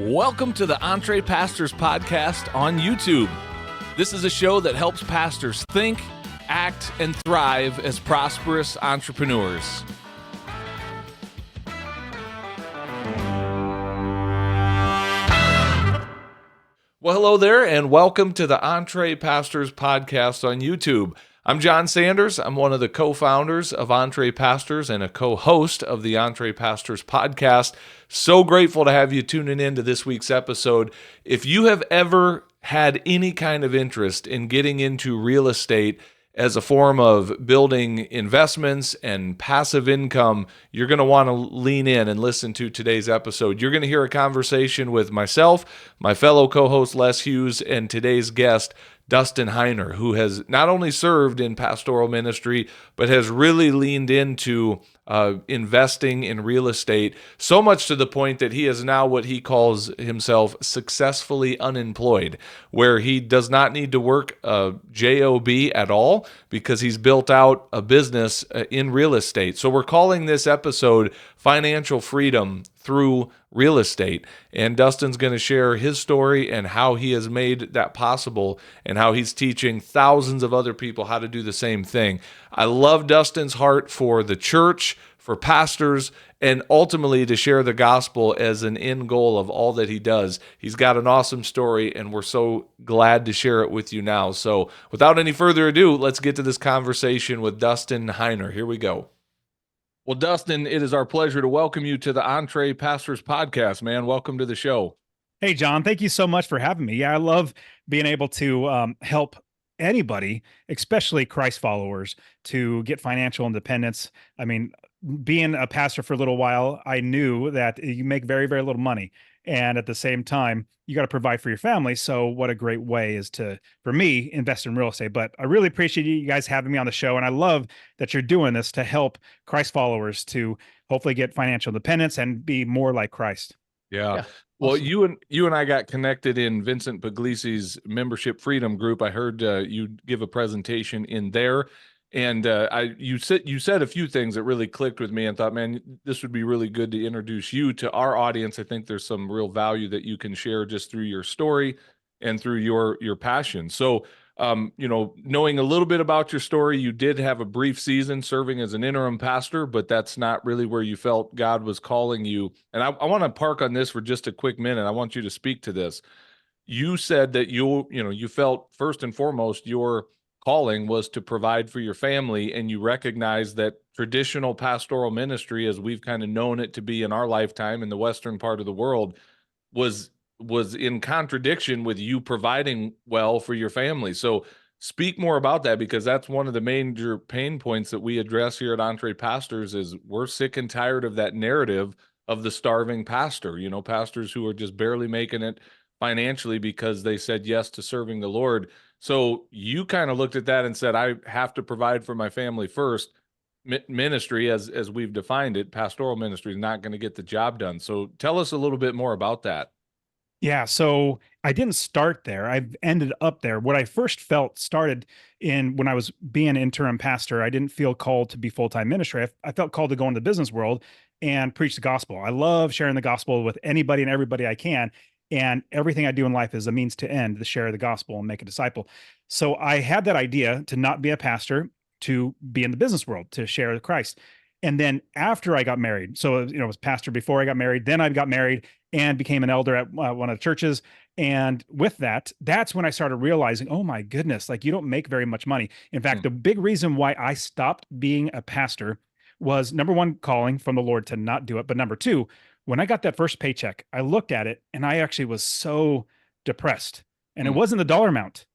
Welcome to the EntrePastors Podcast on YouTube. This is a show that helps pastors think, act, and thrive as prosperous entrepreneurs. Well, hello there, and welcome to the EntrePastors Podcast on YouTube. I'm John Sanders. I'm one of the co-founders of EntrePastors and a co-host of the EntrePastors Podcast. So grateful to have you tuning in to this week's episode. If you have ever had any kind of interest in getting into real estate as a form of building investments and passive income, you're going to want to lean in and listen to today's episode. You're going to hear a conversation with myself, my fellow co-host Les Hughes, and today's guest, Dustin Heiner, who has not only served in pastoral ministry, but has really leaned into investing in real estate, so much to the point that he is now what he calls himself successfully unemployed, where he does not need to work a job at all because he's built out a business in real estate. So we're calling this episode Financial Freedom Through Real Estate. And Dustin's going to share his story and how he has made that possible and how he's teaching thousands of other people how to do the same thing. I love Dustin's heart for the church, for pastors, and ultimately to share the gospel as an end goal of all that he does. He's got an awesome story, and we're so glad to share it with you now. So without any further ado, let's get to this conversation with Dustin Heiner. Here we go. Well, Dustin, it is our pleasure to welcome you to the EntrePastors Podcast, man. Welcome to the show. Hey, John, thank you so much for having me. Yeah, I love being able to help anybody, especially Christ followers, to get financial independence. I mean, being a pastor for a little while, I knew that you make very, very little money. And at the same time, you got to provide for your family. So what a great way is to, for me, invest in real estate. But I really appreciate you guys having me on the show. And I love that you're doing this to help Christ followers to hopefully get financial independence and be more like Christ. Yeah. Well, awesome. You and I got connected in Vincent Puglisi's Membership Freedom Group. I heard you give a presentation in there. And you said a few things that really clicked with me and thought, man, this would be really good to introduce you to our audience. I think there's some real value that you can share just through your story and through your passion. So, knowing a little bit about your story, you did have a brief season serving as an interim pastor, but that's not really where you felt God was calling you. And I want to park on this for just a quick minute. I want you to speak to this. You said that you felt first and foremost your calling was to provide for your family, and you recognize that traditional pastoral ministry, as we've kind of known it to be in our lifetime in the Western part of the world, was in contradiction with you providing well for your family. So speak more about that, because that's one of the major pain points that we address here at EntrePastors is we're sick and tired of that narrative of the starving pastor, pastors who are just barely making it financially because they said yes to serving the Lord. So you kind of looked at that and said, I have to provide for my family first. Ministry, as we've defined it, pastoral ministry, is not going to get the job done. So tell us a little bit more about that. Yeah, so I didn't start there. I've ended up there. What I first felt started in when I was being an interim pastor. I didn't feel called to be full-time ministry. I felt called to go into the business world and preach the gospel. I love sharing the gospel with anybody and everybody I can. And everything I do in life is a means to end, to share the gospel and make a disciple. So I had that idea to not be a pastor, to be in the business world, to share Christ. And then after I got married, so I was pastor before I got married, then I got married and became an elder at one of the churches. And with that, that's when I started realizing, oh my goodness, like you don't make very much money. In fact, the big reason why I stopped being a pastor was, number one, calling from the Lord to not do it. But number two, when I got that first paycheck, I looked at it and I actually was so depressed. And it wasn't the dollar amount.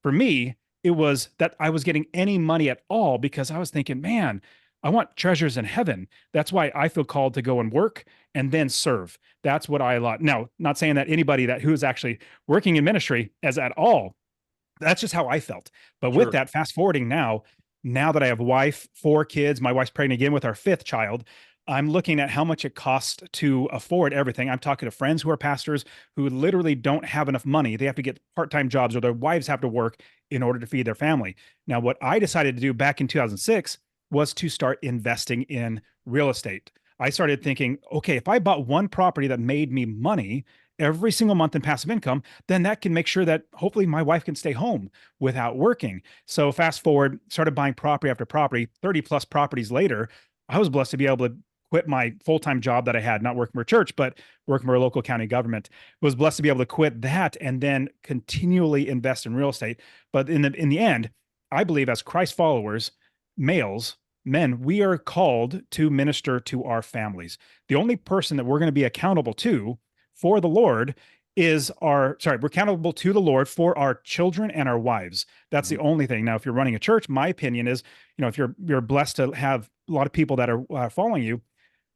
For me, it was that I was getting any money at all because I was thinking, man, I want treasures in heaven. That's why I feel called to go and work and then serve. That's what I like. Now, not saying that anybody who is actually working in ministry as at all. That's just how I felt. But with that, fast forwarding now that I have a wife, 4 kids, my wife's pregnant again with our 5th child, I'm looking at how much it costs to afford everything. I'm talking to friends who are pastors who literally don't have enough money. They have to get part-time jobs or their wives have to work in order to feed their family. Now, what I decided to do back in 2006 was to start investing in real estate. I started thinking, okay, if I bought one property that made me money every single month in passive income, then that can make sure that hopefully my wife can stay home without working. So fast forward, started buying property after property, 30 plus properties later, I was blessed to be able to quit my full-time job that I had, not working for a church, but working for a local county government. Was blessed to be able to quit that and then continually invest in real estate. But in the end, I believe as Christ followers, males, men, we are called to minister to our families. The only person that we're going to be accountable to for the Lord is we're accountable to the Lord for our children and our wives. That's the only thing. Now, if you're running a church, my opinion is, if you're blessed to have a lot of people that are following you,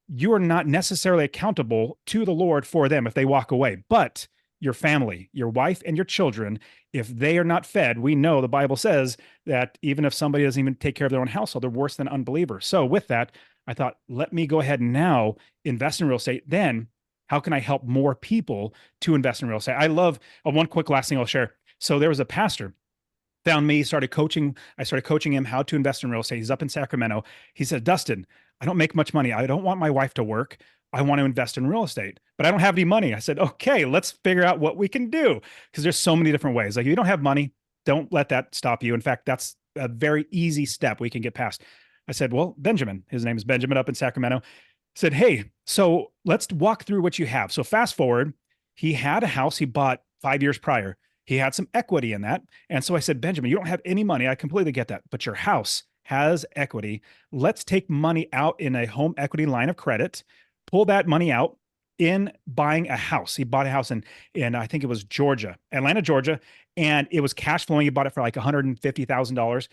you are not necessarily accountable to the Lord for them if they walk away, but your family, your wife and your children, if they are not fed, we know the Bible says that even if somebody doesn't even take care of their own household, they're worse than unbelievers. So with that, I thought, let me go ahead and now invest in real estate. Then how can I help more people to invest in real estate? I love one quick last thing I'll share. So there was a pastor found me, started coaching. I started coaching him how to invest in real estate. He's up in Sacramento. He said, Dustin, I don't make much money. I don't want my wife to work. I want to invest in real estate, but I don't have any money. I said, okay, let's figure out what we can do. Because there's so many different ways. Like if you don't have money, don't let that stop you. In fact, that's a very easy step we can get past. I said, well, Benjamin, his name is Benjamin up in Sacramento, said, hey, so let's walk through what you have. So fast forward, he had a house he bought 5 years prior. He had some equity in that. And so I said, Benjamin, you don't have any money. I completely get that, but your house has equity. Let's take money out in a home equity line of credit, pull that money out in buying a house. He bought a house in I think it was Georgia, Atlanta, Georgia, and it was cash flowing. He bought it for like $150,000,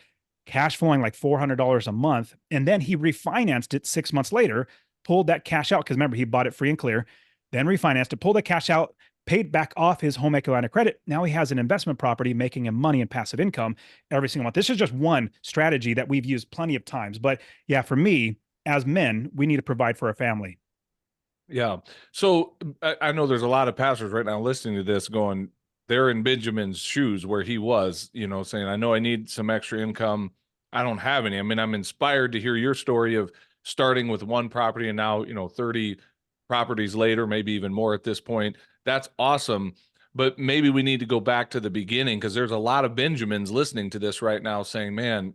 cash flowing like $400 a month. And then he refinanced it 6 months later, pulled that cash out. Cause remember, he bought it free and clear, then refinanced it, pulled the cash out, paid back off his home equity line of credit. Now he has an investment property making him money and passive income every single month. This is just one strategy that we've used plenty of times. But yeah, for me, as men, we need to provide for our family. Yeah. So I know there's a lot of pastors right now listening to this going, they're in Benjamin's shoes where he was, saying, I know I need some extra income. I don't have any. I mean, I'm inspired to hear your story of starting with one property and now, 30 properties later, maybe even more at this point. That's awesome. But maybe we need to go back to the beginning because there's a lot of Benjamins listening to this right now saying, man,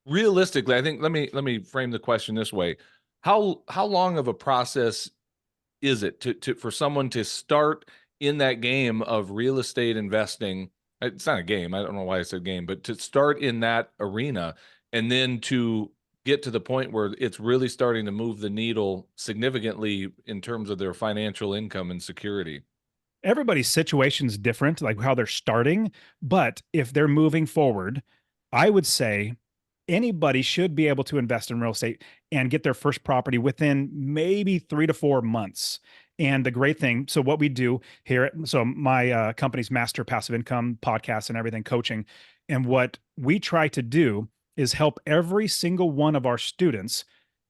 realistically, I think let me frame the question this way. How long of a process is it to for someone to start in that game of real estate investing? It's not a game. I don't know why I said game, but to start in that arena and then to get to the point where it's really starting to move the needle significantly in terms of their financial income and security. Everybody's situation is different, like how they're starting. But if they're moving forward, I would say anybody should be able to invest in real estate and get their first property within maybe 3 to 4 months. And the great thing, so what we do here, so my company's Master Passive Income podcast and everything coaching. And what we try to do is help every single one of our students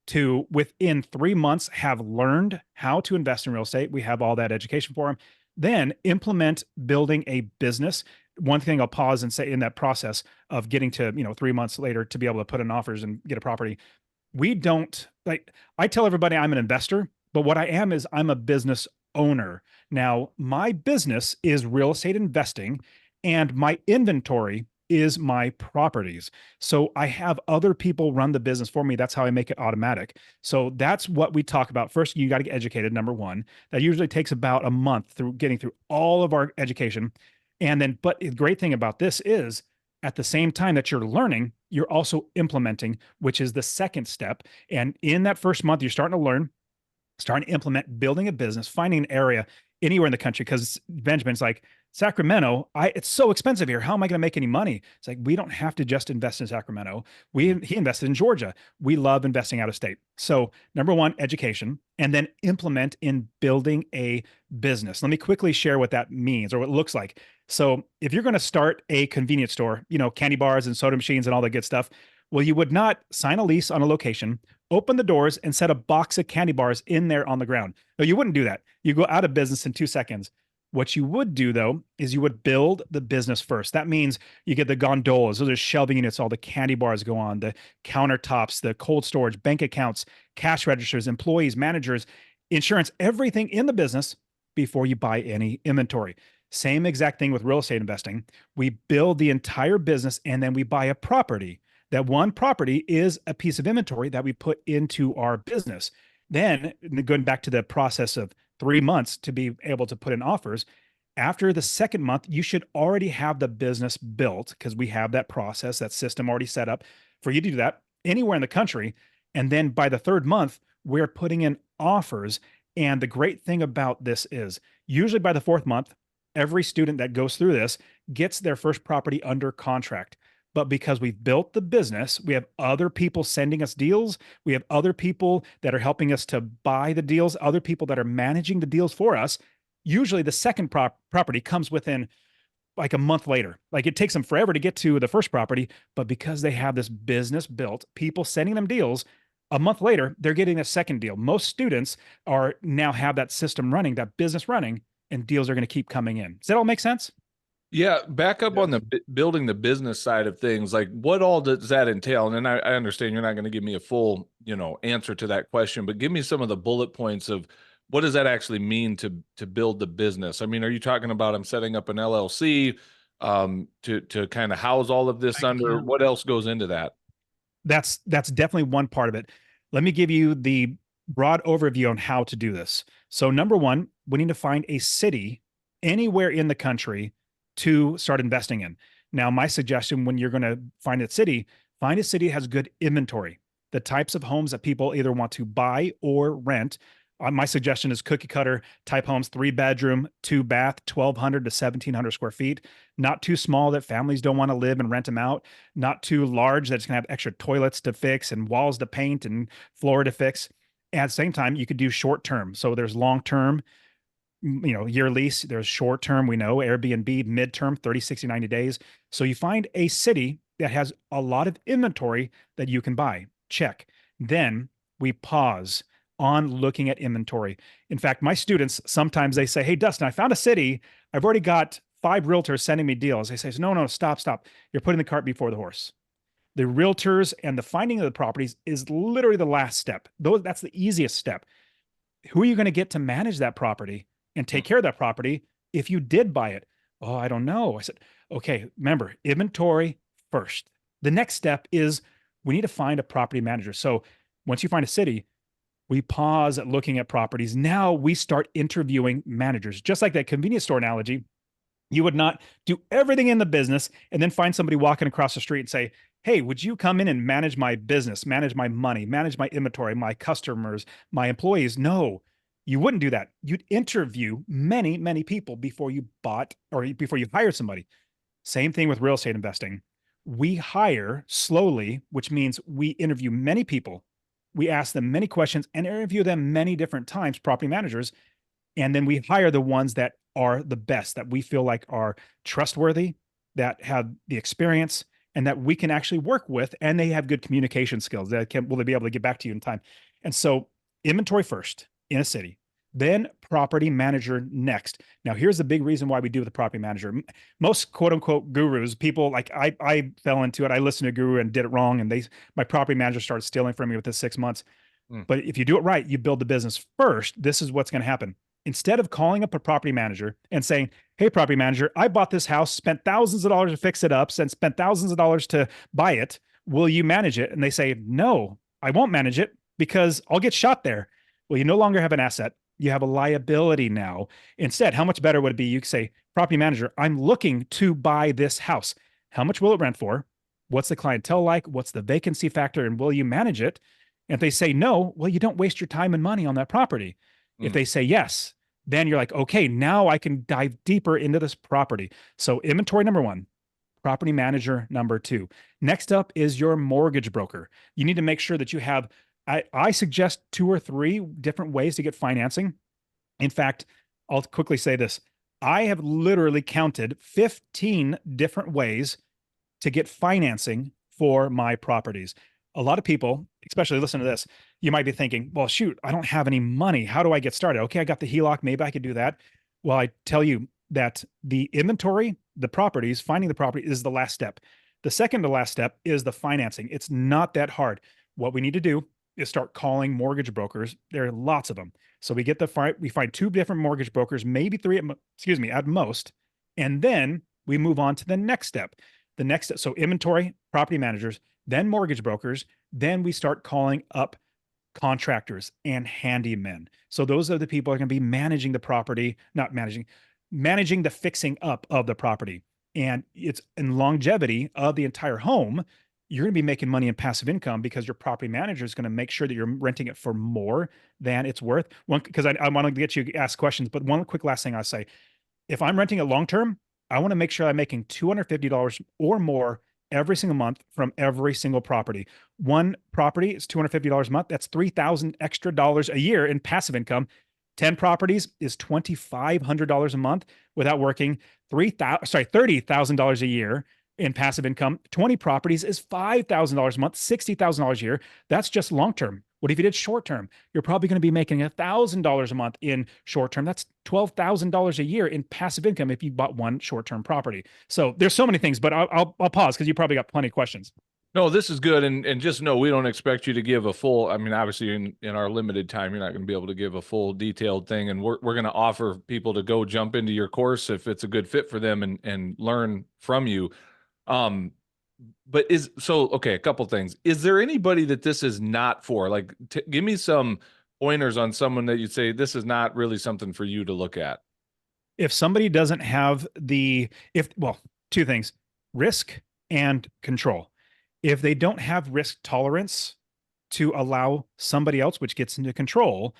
to within 3 months have learned how to invest in real estate. We have all that education for them. Then implement building a business. One thing I'll pause and say in that process of getting to, 3 months later to be able to put in offers and get a property. We don't like, I tell everybody I'm an investor, but what I am is I'm a business owner. Now, my business is real estate investing and my inventory is my properties. So I have other people run the business for me. That's how I make it automatic. So that's what we talk about. First, you got to get educated. Number one, that usually takes about a month through getting through all of our education. And then, but the great thing about this is at the same time that you're learning, you're also implementing, which is the second step. And in that first month, you're starting to learn, starting to implement, building a business, finding an area anywhere in the country. Because Benjamin's like, Sacramento, it's so expensive here. How am I going to make any money? It's like, we don't have to just invest in Sacramento. He invested in Georgia. We love investing out of state. So number one, education, and then implement in building a business. Let me quickly share what that means or what it looks like. So if you're going to start a convenience store, candy bars and soda machines and all that good stuff, well, you would not sign a lease on a location, open the doors and set a box of candy bars in there on the ground. No, you wouldn't do that. You go out of business in 2 seconds. What you would do though is you would build the business first. That means you get the gondolas, those are shelving units, all the candy bars go on, the countertops, the cold storage, bank accounts, cash registers, employees, managers, insurance, everything in the business before you buy any inventory. Same exact thing with real estate investing. We build the entire business and then we buy a property. That one property is a piece of inventory that we put into our business. Then, going back to the process of 3 months to be able to put in offers, after the second month, you should already have the business built because we have that process, that system already set up for you to do that anywhere in the country. And then by the third month, we're putting in offers. And the great thing about this is usually by the fourth month, every student that goes through this gets their first property under contract. But because we've built the business, we have other people sending us deals. We have other people that are helping us to buy the deals, other people that are managing the deals for us. Usually the second property comes within like a month later. Like it takes them forever to get to the first property, but because they have this business built, people sending them deals, a month later, they're getting a second deal. Most students are now have that system running, that business running, and deals are going to keep coming in. Does that all make sense? Yeah, back up on the building the business side of things. Like, what all does that entail? And I understand you're not going to give me a full, answer to that question, but give me some of the bullet points of what does that actually mean to build the business? I mean, are you talking about I'm setting up an LLC to kind of house all of this under? What else goes into that? That's definitely one part of it. Let me give you the broad overview on how to do this. So number one, we need to find a city anywhere in the country to start investing in. Now, my suggestion when you're going to find a city that has good inventory, the types of homes that people either want to buy or rent. My suggestion is cookie cutter type homes, 3 bedroom, 2 bath, 1,200 to 1,700 square feet. Not too small that families don't want to live and rent them out. Not too large that's going to have extra toilets to fix and walls to paint and floor to fix. At the same time, you could do short term. So there's long term, year lease, there's short term, we know Airbnb, midterm, 30, 60, 90 days. So you find a city that has a lot of inventory that you can buy. Check. Then we pause on looking at inventory. In fact, my students, sometimes they say, hey, Dustin, I found a city. I've already got 5 realtors sending me deals. I say, no, stop. You're putting the cart before the horse. The realtors and the finding of the properties is literally the last step. That's the easiest step. Who are you going to get to manage that property and take care of that property if you did buy it? Oh, I don't know. I said, okay, remember, inventory first. The next step is we need to find a property manager. So once you find a city, we pause at looking at properties. Now we start interviewing managers. Just like that convenience store analogy, you would not do everything in the business and then find somebody walking across the street and say, hey, would you come in and manage my business, manage my money, manage my inventory, my customers, my employees? No, you wouldn't do that. You'd interview many, many people before you bought or before you hired somebody. Same thing with real estate investing. We hire slowly, which means we interview many people. We ask them many questions and interview them many different times, property managers. And then we hire the ones that are the best, that we feel like are trustworthy, that have the experience, and that we can actually work with, and they have good communication skills. Will they be able to get back to you in time? And so inventory first in a city, then property manager next. Now, here's the big reason why we do the property manager. Most quote unquote gurus, people like I fell into it. I listened to a guru and did it wrong. And my property manager started stealing from me within 6 months. But if you do it right, you build the business first. This is what's going to happen. Instead of calling up a property manager and saying, hey, property manager, I bought this house, spent thousands of dollars to fix it up, and spent thousands of dollars to buy it. Will you manage it? And they say, no, I won't manage it because I'll get shot there. Well, you no longer have an asset. You have a liability now. Instead, how much better would it be? You could say, property manager, I'm looking to buy this house. How much will it rent for? What's the clientele like? What's the vacancy factor? And will you manage it? And if they say no, well, you don't waste your time and money on that property. If they say yes, then you're like, okay, now I can dive deeper into this property. So inventory number one, property manager number two. Next up is your mortgage broker. You need to make sure that you have, I suggest 2 or 3 different ways to get financing. In fact, I'll quickly say this. I have literally counted 15 different ways to get financing for my properties. A lot of people, especially listen to this, you might be thinking, well, shoot, I don't have any money. How do I get started? Okay, I got the HELOC. Maybe I could do that. Well, I tell you that the inventory, the properties, finding the property is the last step. The second to last step is the financing. It's not that hard. What we need to do is start calling mortgage brokers. There are lots of them. So we find two different mortgage brokers, maybe three at most, and then we move on to the next step. The next step, so inventory, property managers, then mortgage brokers, then we start calling up contractors and handymen. So those are the people who are going to be managing the property, not managing, managing the fixing up of the property. And it's in longevity of the entire home, you're going to be making money in passive income because your property manager is going to make sure that you're renting it for more than it's worth. One, because I want to get you to ask questions, but one quick last thing I say, if I'm renting it long term, I want to make sure I'm making $250 or more every single month from every single property. One property is $250 a month. That's $3,000 extra dollars a year in passive income. 10 properties is $2,500 a month without working. $30,000 a year in passive income. 20 properties is $5,000 a month, $60,000 a year. That's just long term. What if you did short term? You're probably going to be making $1,000 a month in short term. That's $12,000 a year in passive income if you bought one short term property. So there's so many things, but I'll pause because you probably got plenty of questions. No, this is good. And just know we don't expect you to give a full, I mean, obviously in our limited time, you're not going to be able to give a full detailed thing. And we're going to offer people to go jump into your course if it's a good fit for them and learn from you. But okay, a couple things. Is there anybody that this is not for? Like, give me some pointers on someone that you'd say this is not really something for you to look at. If somebody doesn't have two things, risk and control. If they don't have risk tolerance to allow somebody else, which gets into control,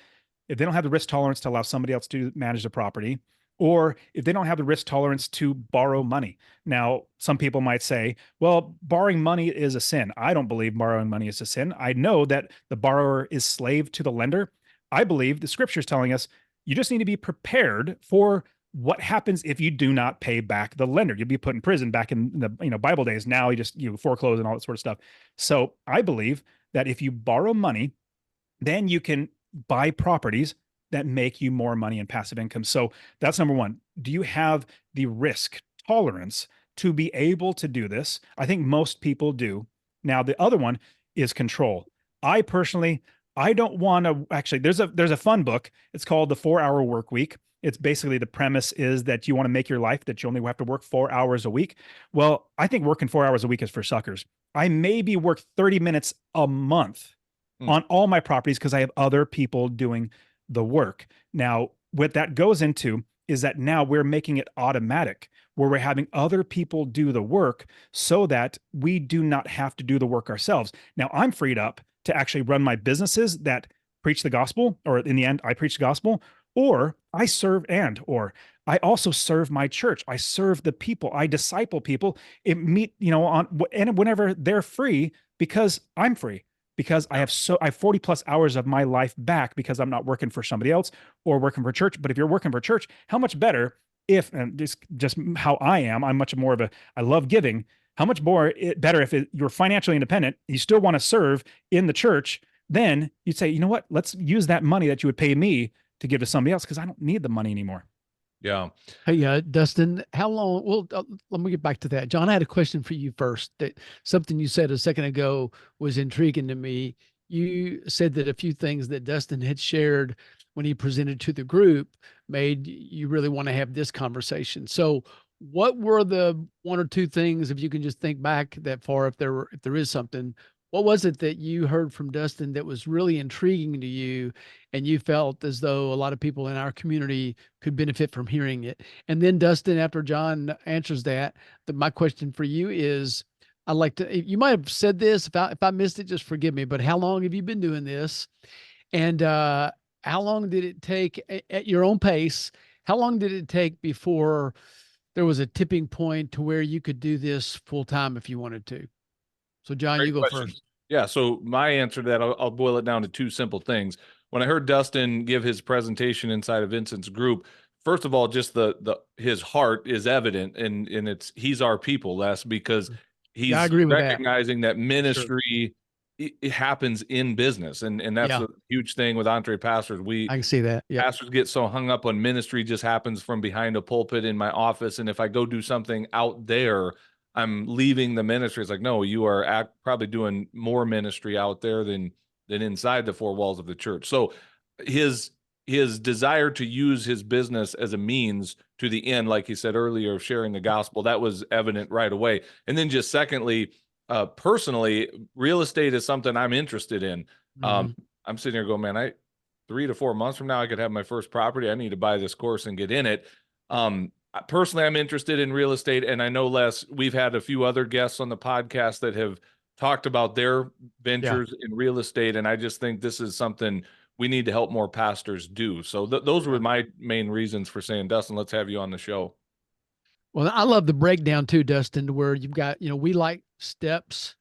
if they don't have the risk tolerance to allow somebody else to manage the property, or if they don't have the risk tolerance to borrow money. Now, some people might say, well, borrowing money is a sin. I don't believe borrowing money is a sin. I know that the borrower is slave to the lender. I believe the scripture is telling us you just need to be prepared for what happens if you do not pay back the lender. You'll be put in prison. Back in the Bible days. Now you foreclose and all that sort of stuff. So I believe that if you borrow money, then you can buy properties that make you more money in passive income. So that's number one. Do you have the risk tolerance to be able to do this? I think most people do. Now, the other one is control. I personally, I don't want to actually, there's a fun book. It's called The 4-Hour Work Week. It's basically the premise is that you want to make your life that you only have to work 4 hours a week. Well, I think working 4 hours a week is for suckers. I maybe work 30 minutes a month on all my properties because I have other people doing the work. Now, what that goes into is that now we're making it automatic, where we're having other people do the work so that we do not have to do the work ourselves. Now, I'm freed up to actually run my businesses that preach the gospel, or in the end, I preach the gospel, or I serve or I also serve my church. I serve the people. I disciple people. And whenever they're free, because I'm free. Because I have 40 plus hours of my life back because I'm not working for somebody else or working for church. But if you're working for church, how much better and just how I am, I'm much more of I love giving. How much better if you're financially independent, you still want to serve in the church, then you'd say, you know what, let's use that money that you would pay me to give to somebody else because I don't need the money anymore. Yeah. Hey, Dustin, how long? Well, let me get back to that. John, I had a question for you first. That something you said a second ago was intriguing to me. You said that a few things that Dustin had shared when he presented to the group made you really want to have this conversation. So, what were the one or two things, if you can just think back that far, if there is something? What was it that you heard from Dustin that was really intriguing to you and you felt as though a lot of people in our community could benefit from hearing it? And then Dustin, after John answers that, my question for you is, you might have said this, if I missed it, just forgive me, but how long have you been doing this? And how long did it take at your own pace? How long did it take before there was a tipping point to where you could do this full time if you wanted to? So John, Great you go question. first. Yeah. So my answer to that, I'll boil it down to two simple things. When I heard Dustin give his presentation inside of Vincent's group, first of all, just his heart is evident, and he's our people, Les, because he's I agree with recognizing that ministry it happens in business. And that's Yeah. a huge thing with EntrePastors. I can see that. Yeah. Pastors get so hung up on ministry just happens from behind a pulpit in my office. And if I go do something out there, I'm leaving the ministry. It's like, no, you are probably doing more ministry out there than inside the four walls of the church. So his desire to use his business as a means to the end, like he said earlier, of sharing the gospel, that was evident right away. And then just secondly, personally, real estate is something I'm interested in. I'm sitting here going, man, 3 to 4 months from now, I could have my first property. I need to buy this course and get in it. Personally, I'm interested in real estate, and I know, Les, we've had a few other guests on the podcast that have talked about their ventures in real estate, and I just think this is something we need to help more pastors do. So those were my main reasons for saying, Dustin, let's have you on the show. Well, I love the breakdown too, Dustin, to where you've got, we like steps.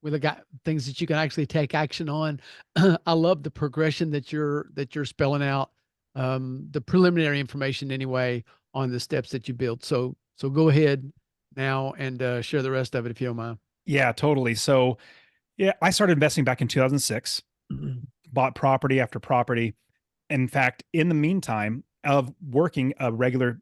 We got things that you can actually take action on. I love the progression that you're spelling out, the preliminary information anyway on the steps that you build. So go ahead now and share the rest of it if you don't mind. Yeah, totally. So yeah, I started investing back in 2006, bought property after property. In fact, in the meantime of working a regular,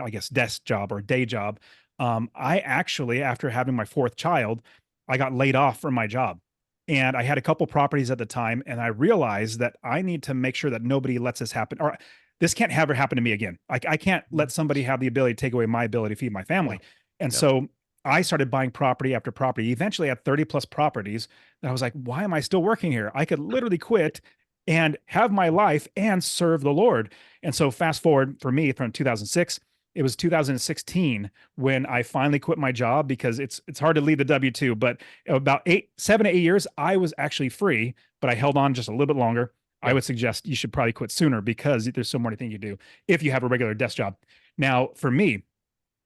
I guess, desk job or day job, I actually, after having my fourth child, I got laid off from my job. And I had a couple properties at the time, and I realized that I need to make sure that nobody lets this happen, or this can't ever happen to me again. I can't let somebody have the ability to take away my ability to feed my family. And so I started buying property after property. Eventually, I had 30 plus properties. And I was like, why am I still working here? I could literally quit and have my life and serve the Lord. And so fast forward for me from 2006, it was 2016 when I finally quit my job, because it's hard to leave the W-2, but about 7 to 8 years, I was actually free, but I held on just a little bit longer. I would suggest you should probably quit sooner, because there's so many things you do if you have a regular desk job. Now, for me,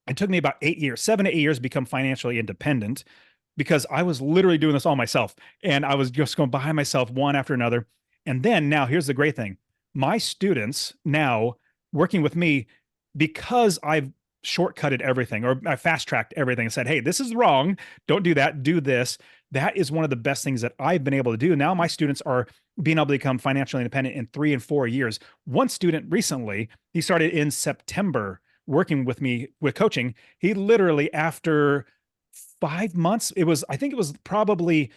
it took me about 7 to 8 years to become financially independent, because I was literally doing this all myself, and I was just going behind myself one after another. And then now here's the great thing. My students now working with me, because I've shortcutted everything, or I fast-tracked everything and said, hey, this is wrong. Don't do that. Do this. That is one of the best things that I've been able to do. Now my students are being able to become financially independent in 3 and 4 years. One student recently, he started in September working with me with coaching. He literally, after 5 months, I think it was probably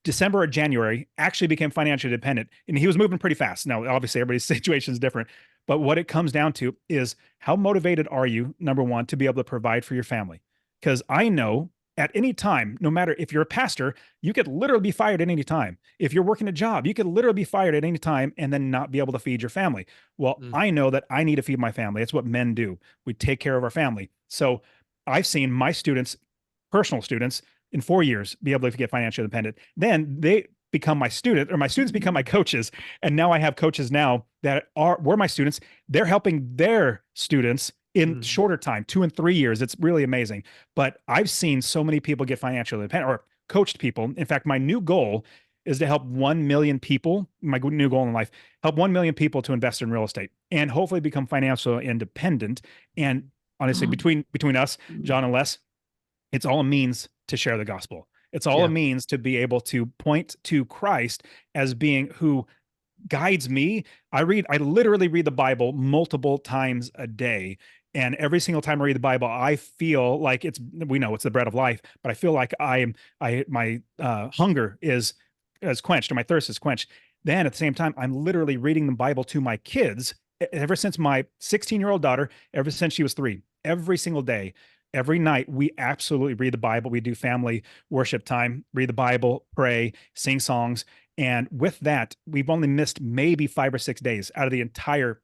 December or January, actually became financially independent, and he was moving pretty fast. Now, obviously everybody's situation is different, but what it comes down to is, how motivated are you, number one, to be able to provide for your family? Because I know at any time, no matter if you're a pastor, you could literally be fired at any time. If you're working a job, you could literally be fired at any time and then not be able to feed your family. Well, I know that I need to feed my family. It's what men do. We take care of our family. So I've seen my students, personal students, in 4 years be able to get financially independent. Then they become my student, or my students become my coaches. And now I have coaches now that were my students. They're helping their students in shorter time, 2 and 3 years. It's really amazing. But I've seen so many people get financially independent, or coached people. In fact, my new goal is to help 1 million people, my new goal in life, help 1 million people to invest in real estate and hopefully become financially independent. And honestly, between us, John and Les, it's all a means to share the gospel. It's all a means to be able to point to Christ as being who guides me. I literally read the Bible multiple times a day. And every single time I read the Bible, I feel like we know it's the bread of life, but I feel like my hunger is quenched, or my thirst is quenched. Then at the same time, I'm literally reading the Bible to my kids ever since my 16-year-old daughter, ever since she was 3, every single day. Every night, we absolutely read the Bible. We do family worship time, read the Bible, pray, sing songs. And with that, we've only missed maybe 5 or 6 days out of the entire,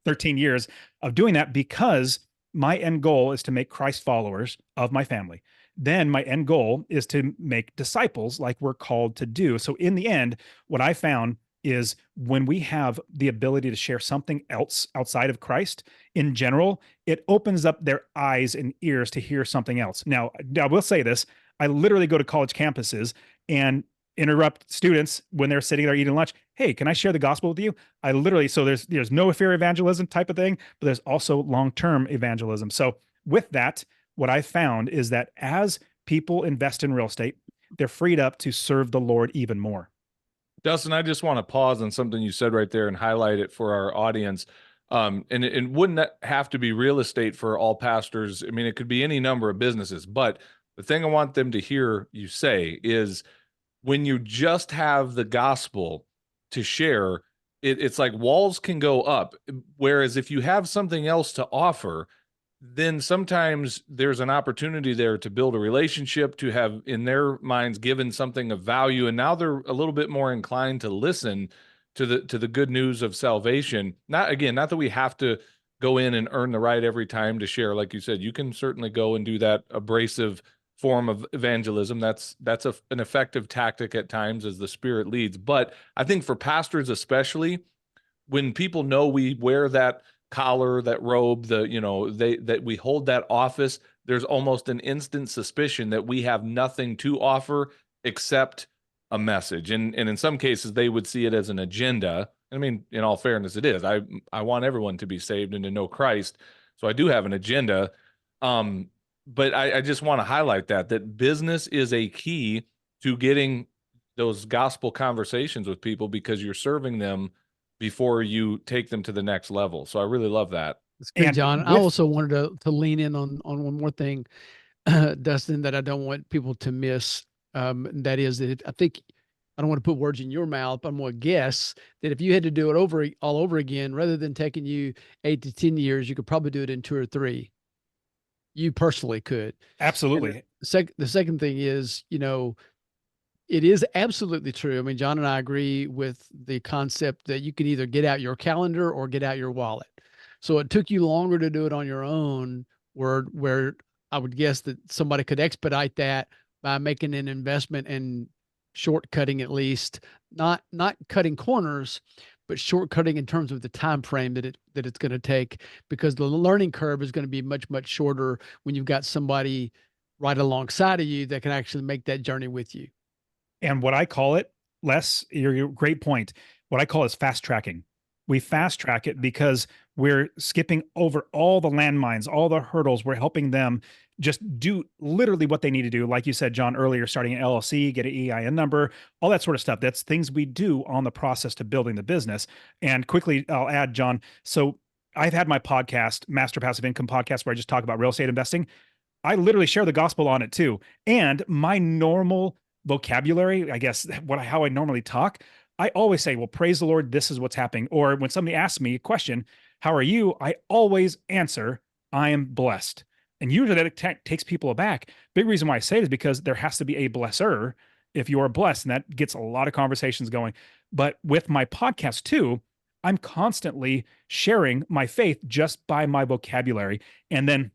13 years of doing that, because my end goal is to make Christ followers of my family. Then my end goal is to make disciples like we're called to do. So in the end, what I found is, when we have the ability to share something else outside of Christ in general, it opens up their eyes and ears to hear something else. Now, I will say this. I literally go to college campuses and interrupt students when they're sitting there eating lunch. Hey, can I share the gospel with you? I literally, so there's no fear evangelism type of thing, but there's also long-term evangelism. So with that, what I found is that as people invest in real estate, they're freed up to serve the Lord even more. Dustin, I just want to pause on something you said right there and highlight it for our audience. And it wouldn't have to be real estate for all pastors. I mean, it could be any number of businesses. But the thing I want them to hear you say is when you just have the gospel to share, it's like walls can go up. Whereas if you have something else to offer, then sometimes there's an opportunity there to build a relationship, to have in their minds given something of value, and now they're a little bit more inclined to listen to the good news of salvation. Not that we have to go in and earn the right every time to share. Like you said, you can certainly go and do that abrasive form of evangelism. That's an effective tactic at times as the Spirit leads. But I think for pastors especially, when people know we wear that collar, that robe, that we hold that office, there's almost an instant suspicion that we have nothing to offer except a message. And in some cases, they would see it as an agenda. I mean, in all fairness, it is. I want everyone to be saved and to know Christ. So I do have an agenda. But I just want to highlight that business is a key to getting those gospel conversations with people, because you're serving them before you take them to the next level. So I really love that. That's good, John. I also wanted to lean in on one more thing, Dustin, that I don't want people to miss. That is that I think, I don't want to put words in your mouth, but I'm going to guess that if you had to do it all over again, rather than taking you 8 to 10 years, you could probably do it in 2 or 3. You personally could. Absolutely. The second thing is, it is absolutely true. I mean, John and I agree with the concept that you can either get out your calendar or get out your wallet. So it took you longer to do it on your own, where I would guess that somebody could expedite that by making an investment and shortcutting, at least not cutting corners, but shortcutting in terms of the time frame that it's going to take, because the learning curve is going to be much, much shorter when you've got somebody right alongside of you that can actually make that journey with you. And what I call it, your great point, what I call is fast tracking. We fast track it because we're skipping over all the landmines, all the hurdles. We're helping them just do literally what they need to do. Like you said, John, earlier, starting an LLC, get an EIN number, all that sort of stuff. That's things we do on the process to building the business. And quickly, I'll add, John, so I've had my podcast, Master Passive Income Podcast, where I just talk about real estate investing. I literally share the gospel on it too. And my normal vocabulary, I guess, how I normally talk, I always say, well, praise the Lord, this is what's happening. Or when somebody asks me a question, how are you? I always answer, I am blessed. And usually that takes people aback. Big reason why I say it is because there has to be a blesser if you are blessed, and that gets a lot of conversations going. But with my podcast too, I'm constantly sharing my faith just by my vocabulary. And then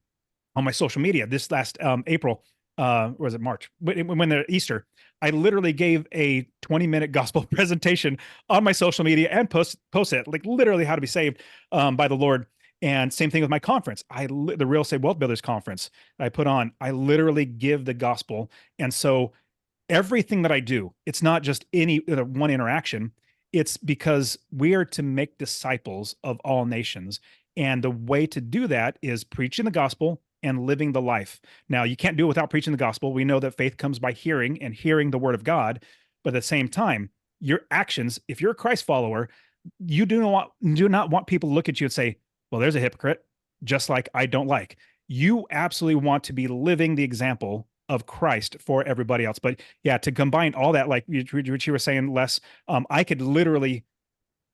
on my social media, this last April, or was it March? When they're Easter, I literally gave a 20-minute gospel presentation on my social media and post it, like literally how to be saved by the Lord. And same thing with my conference. The Real Estate Wealth Builders Conference that I put on, I literally give the gospel. And so everything that I do, it's not just any one interaction. It's because we are to make disciples of all nations. And the way to do that is preaching the gospel and living the life. Now, you can't do it without preaching the gospel. We know that faith comes by hearing, and hearing the word of God. But at the same time, your actions, if you're a Christ follower, you do not want people to look at you and say, well, there's a hypocrite, just like I don't like. You absolutely want to be living the example of Christ for everybody else. But yeah, to combine all that, like what you were saying, Les, I could literally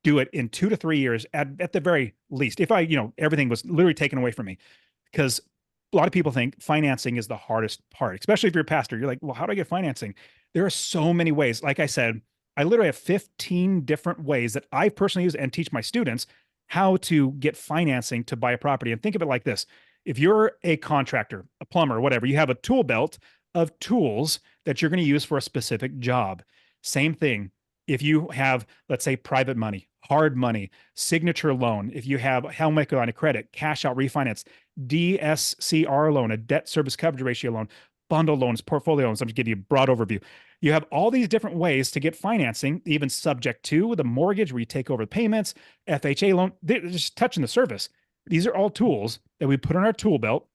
do it in 2 to 3 years at the very least, if everything was literally taken away from me. Because a lot of people think financing is the hardest part, especially if you're a pastor. You're like, well, how do I get financing? There are so many ways. Like I said, I literally have 15 different ways that I personally use and teach my students how to get financing to buy a property. And think of it like this. If you're a contractor, a plumber, whatever, you have a tool belt of tools that you're going to use for a specific job. Same thing. If you have, let's say, private money, hard money, signature loan, if you have home equity line of credit, cash out refinance, DSCR loan, a debt service coverage ratio loan, bundle loans, portfolio loans. I'm just giving you a broad overview. You have all these different ways to get financing, even subject to the mortgage where you take over the payments, FHA loan, they're just touching the surface. These are all tools that we put on our tool belt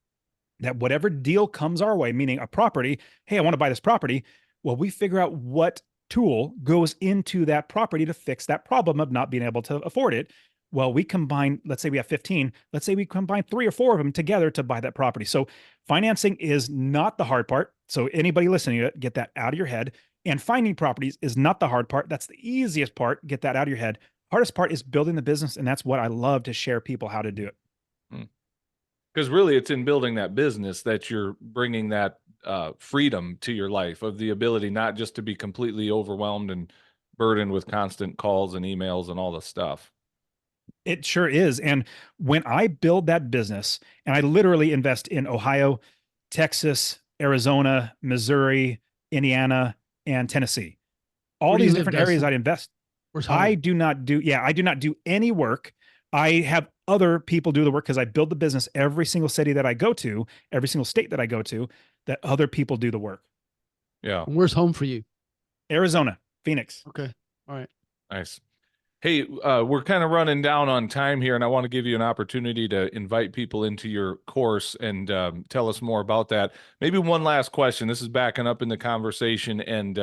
that whatever deal comes our way, meaning a property, hey, I want to buy this property, Well, we figure out what tool goes into that property to fix that problem of not being able to afford it. Well, we combine, let's say we have 15, let's say we combine 3 or 4 of them together to buy that property. So financing is not the hard part. So anybody listening to it, get that out of your head. And finding properties is not the hard part. That's the easiest part. Get that out of your head. Hardest part is building the business. And that's what I love to share people how to do it. Because really it's in building that business that you're bringing that freedom to your life, of the ability not just to be completely overwhelmed and burdened with constant calls and emails and all the stuff. It sure is. And when I build that business, and I literally invest in Ohio, Texas, Arizona, Missouri, Indiana, and Tennessee, all these different areas I'd invest. I do not do any work. I have other people do the work because I build the business every single city that I go to, every single state that I go to, that other people do the work. Yeah. Where's home for you? Arizona, Phoenix. Okay. All right. Nice. Hey, we're kind of running down on time here, and I want to give you an opportunity to invite people into your course and tell us more about that. Maybe one last question. This is backing up in the conversation, and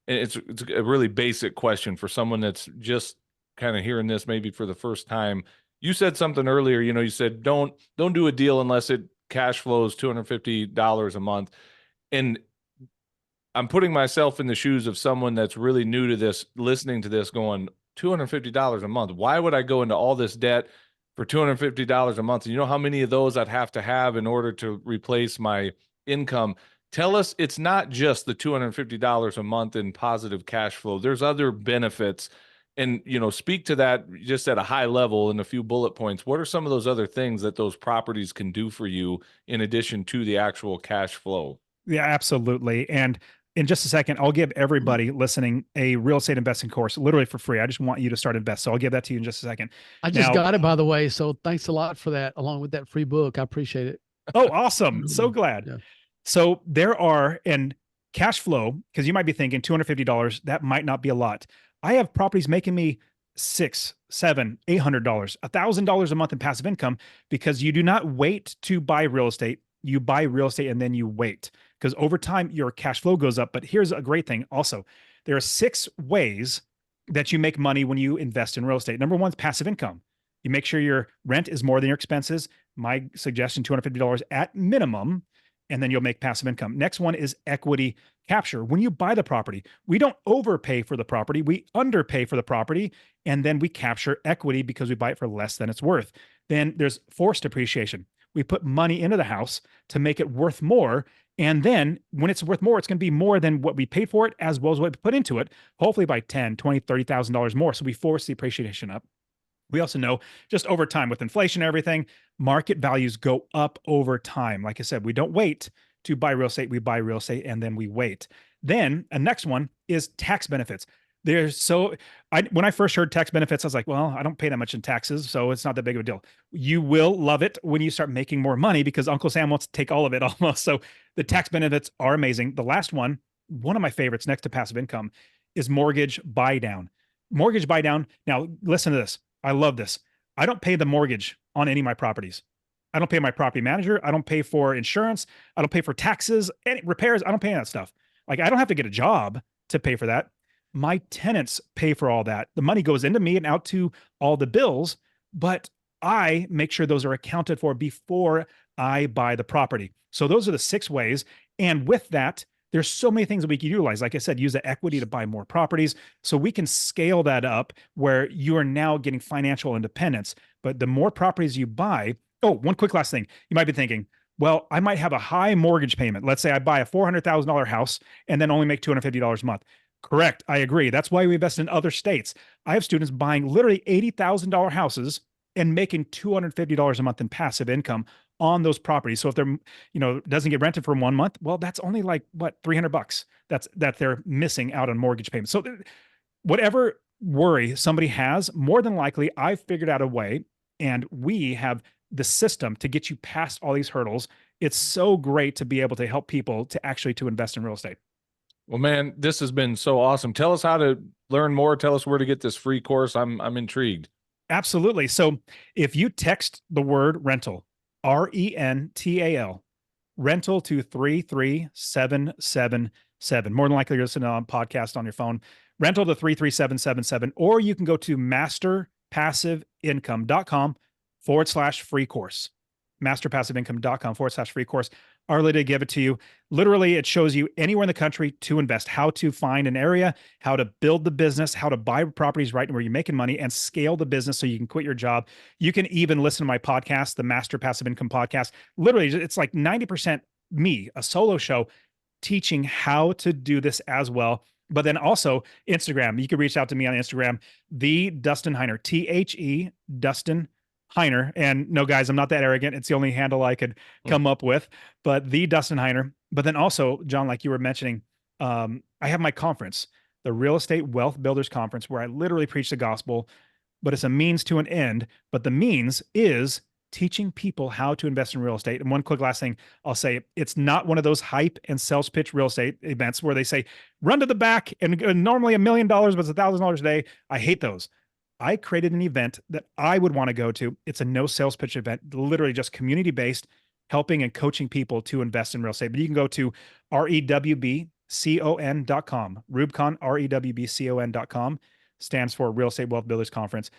it's a really basic question for someone that's just kind of hearing this maybe for the first time. You said something earlier, you said, don't do a deal unless it cash flows $250 a month. And I'm putting myself in the shoes of someone that's really new to this, listening to this, going, $250 a month. Why would I go into all this debt for $250 a month? And you know how many of those I'd have to have in order to replace my income? Tell us it's not just the $250 a month in positive cash flow. There's other benefits. And, speak to that just at a high level in a few bullet points. What are some of those other things that those properties can do for you in addition to the actual cash flow? Yeah, absolutely. And in just a second, I'll give everybody listening a real estate investing course literally for free. I just want you to start invest. So I'll give that to you in just a second. I just got it, by the way. So thanks a lot for that, along with that free book. I appreciate it. Oh, awesome. So glad. Yeah. So there are, and cash flow, because you might be thinking $250, that might not be a lot. I have properties making me $600, $700, $800, $1,000 a month in passive income, because you do not wait to buy real estate. You buy real estate and then you wait, because over time your cash flow goes up. But here's a great thing also. There are 6 ways that you make money when you invest in real estate. Number 1 is passive income. You make sure your rent is more than your expenses. My suggestion, $250 at minimum, and then you'll make passive income. Next one is equity capture. When you buy the property, we don't overpay for the property. We underpay for the property, and then we capture equity because we buy it for less than it's worth. Then there's forced appreciation. We put money into the house to make it worth more. And then when it's worth more, it's going to be more than what we paid for it, as well as what we put into it, hopefully by $10,000, $20,000, $30,000 more. So we force the appreciation up. We also know just over time with inflation and everything, market values go up over time. Like I said, we don't wait to buy real estate. We buy real estate and then we wait. Then a next one is tax benefits. When I first heard tax benefits, I was like, well, I don't pay that much in taxes, so it's not that big of a deal. You will love it when you start making more money, because Uncle Sam wants to take all of it almost. So the tax benefits are amazing. The last one of my favorites next to passive income, is mortgage buy down. Mortgage buy down. Now, listen to this. I love this. I don't pay the mortgage on any of my properties. I don't pay my property manager. I don't pay for insurance. I don't pay for taxes, any repairs. I don't pay any of that stuff. Like, I don't have to get a job to pay for that. My tenants pay for all that. The money goes into me and out to all the bills, but I make sure those are accounted for before I buy the property. So those are the 6 ways. And with that, there's so many things that we can utilize. Like I said, use the equity to buy more properties. So we can scale that up where you are now getting financial independence. But the more properties you buy, one quick last thing. You might be thinking, well, I might have a high mortgage payment. Let's say I buy a $400,000 house and then only make $250 a month. Correct. I agree. That's why we invest in other states. I have students buying literally $80,000 houses and making $250 a month in passive income on those properties. So if they're, doesn't get rented for 1 month, well, that's only like what, $300 that they're missing out on mortgage payments. So whatever worry somebody has, more than likely I've figured out a way, and we have the system to get you past all these hurdles. It's so great to be able to help people to invest in real estate. Well, man, this has been so awesome. Tell us how to learn more. Tell us where to get this free course. I'm intrigued. Absolutely. So if you text the word rental, RENTAL, rental to 33776, More than likely you're listening on a podcast on your phone. Rental to 33777, or you can go to masterpassiveincome.com/free course. masterpassiveincome.com/free course. Our lady give it to you. Literally, it shows you anywhere in the country to invest, how to find an area, how to build the business, how to buy properties right where you're making money and scale the business so you can quit your job. You can even listen to my podcast, the Master Passive Income Podcast. Literally, it's like 90% me, a solo show, teaching how to do this as well. But then also Instagram. You can reach out to me on Instagram, the Dustin Heiner, THE Dustin Heiner. And no, guys, I'm not that arrogant. It's the only handle I could come up with, but the Dustin Heiner. But then also, John, like you were mentioning, I have my conference, the Real Estate Wealth Builders Conference, where I literally preach the gospel, but it's a means to an end. But the means is teaching people how to invest in real estate. And one quick last thing I'll say, it's not one of those hype and sales pitch real estate events where they say, run to the back and normally $1 million, but it's $1,000 a day. I hate those. I created an event that I would want to go to. It's a no sales pitch event, literally just community-based, helping and coaching people to invest in real estate. But you can go to rewbcon.com. Rubcon, rewbcon.com, stands for Real Estate Wealth Builders Conference.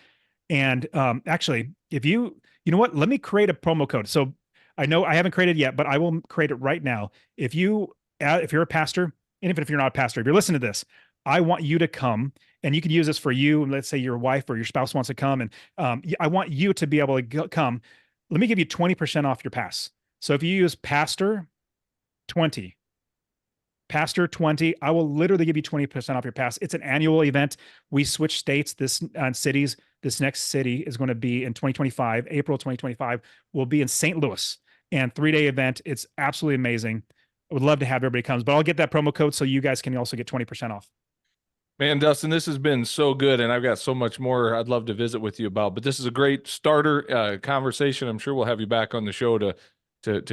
And actually, if you know what, let me create a promo code. So I know I haven't created yet, but I will create it right now. If you're a pastor, and even if you're not a pastor, if you're listening to this, I want you to come, and you can use this for you. Let's say your wife or your spouse wants to come, and I want you to be able to come. Let me give you 20% off your pass. So if you use Pastor 20, I will literally give you 20% off your pass. It's an annual event. We switch states, cities. This next city is going to be in 2025, April 2025. We'll be in St. Louis, and 3-day event. It's absolutely amazing. I would love to have everybody comes, but I'll get that promo code so you guys can also get 20% off. Man, Dustin, this has been so good, and I've got so much more I'd love to visit with you about, but this is a great starter conversation. I'm sure we'll have you back on the show to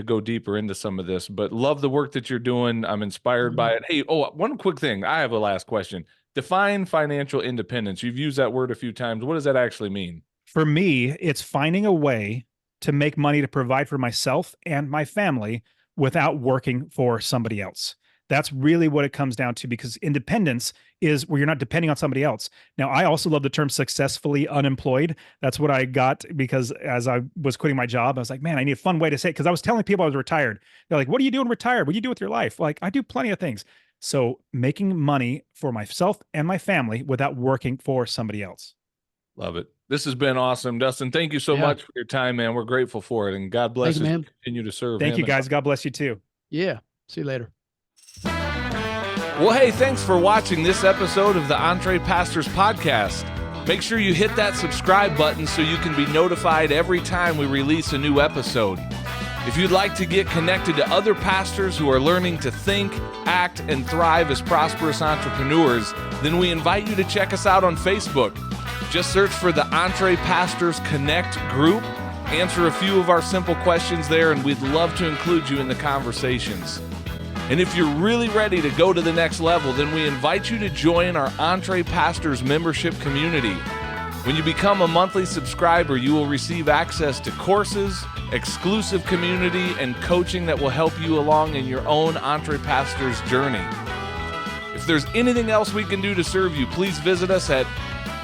go deeper into some of this, but love the work that you're doing. I'm inspired by it. Hey, one quick thing. I have a last question. Define financial independence. You've used that word a few times. What does that actually mean? For me, it's finding a way to make money to provide for myself and my family without working for somebody else. That's really what it comes down to, because independence is where you're not depending on somebody else. Now, I also love the term successfully unemployed. That's what I got, because as I was quitting my job, I was like, man, I need a fun way to say it, because I was telling people I was retired. They're like, what are you doing retired? What do you do with your life? Like, I do plenty of things. So making money for myself and my family without working for somebody else. Love it. This has been awesome. Dustin, thank you so much for your time, man. We're grateful for it. And God bless you, man. Continue to serve. Thank you, guys. God bless you too. Yeah. See you later. Well, hey, thanks for watching this episode of the EntrePastors Podcast. Make sure you hit that subscribe button so you can be notified every time we release a new episode. If you'd like to get connected to other pastors who are learning to think, act, and thrive as prosperous entrepreneurs, then we invite you to check us out on Facebook. Just search for the EntrePastors Connect group, answer a few of our simple questions there, and we'd love to include you in the conversations. And if you're really ready to go to the next level, then we invite you to join our EntrePastors membership community. When you become a monthly subscriber, you will receive access to courses, exclusive community, and coaching that will help you along in your own EntrePastors journey. If there's anything else we can do to serve you, please visit us at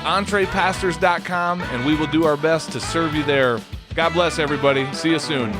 EntrePastors.com, and we will do our best to serve you there. God bless everybody. See you soon.